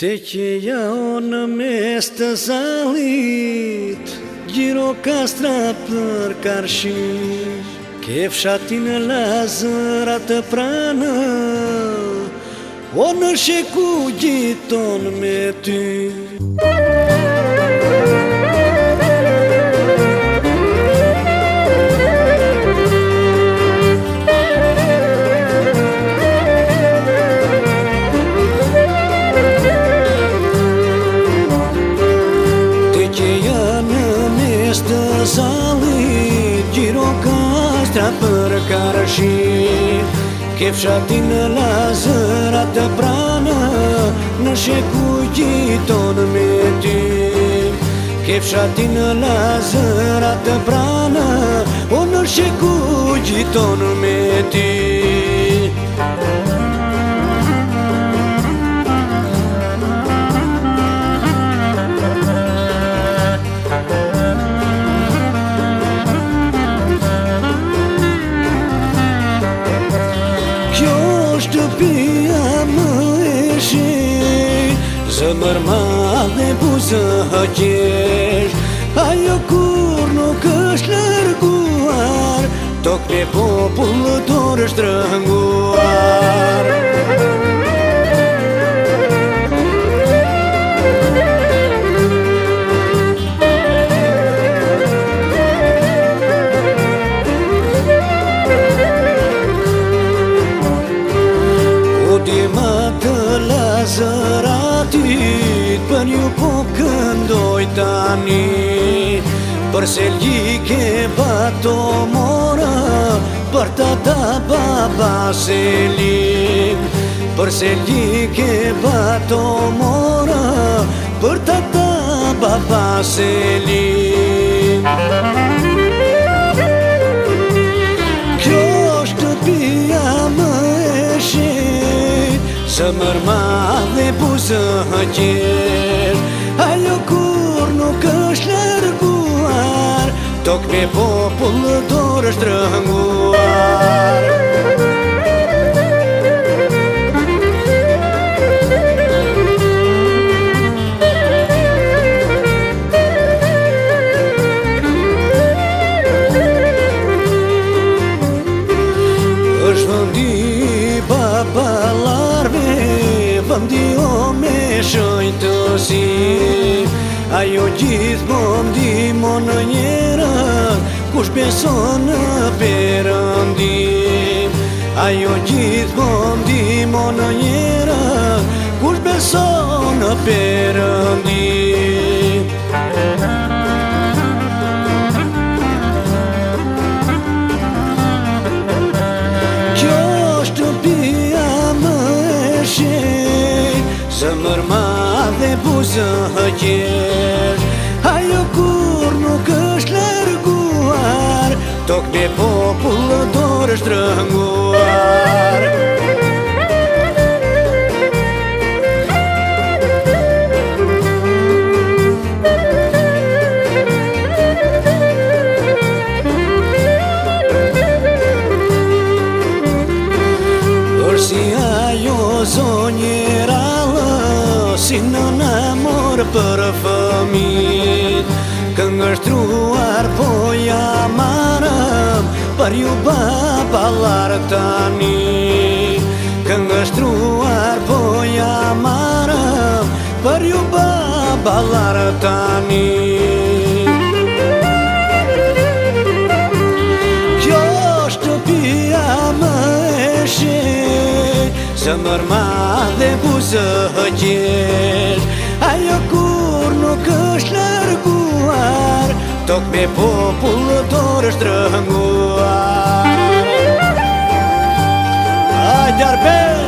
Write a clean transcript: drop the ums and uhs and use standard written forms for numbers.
Te që jao në mes të zalit, gjiro kastra për karshi, ke fshatin Lazërat të pranë, o në sheku gjiton me ty. Të zalit, gjiro kastra për karshi, ke fshatin Lazërat të pranë, në sheku gjiton me ty. Ke fshatin Lazërat të pranë, o në sheku gjiton me ty. Shtëpia më e shi, zëmër madhe buzë haqesh, ajo kur nuk është lërguar, tok me popull dorë shtrënguar. Lazëratit për ju po këndoj tani, për se ljike bato mora, për tata baba Selim. Për se ljike bato mora, për tata baba Selim. Kjo shtëpia më e shet, zëmër madhe buzë haqesh, ajo kur nuk është lërguar, tok me popull dorë shtrënguar. është vëndi babalarve, vëndi o me shëjtësi, ajo gjithmonë ndihmon njerën, kush beson në Perëndim. Ajo gjithmonë ndihmon njerën, kush beson në Perëndim. Zëmër madhe buzë haqesh, ajo kur nuk është lërguar, tok me popull dorë shtrënguar. Si ajo zonjera, si në amor për fëmit, këngështruar po ja marëm, për ju babalar tani. Këngështruar po ja marëm, për ju babalar tani. Kjo shtëpia më e shet, zëmër madhe buzë haqesh, ajo kur nuk është lërguar, tok me popull dorë shtrënguar. Hajde Arbel!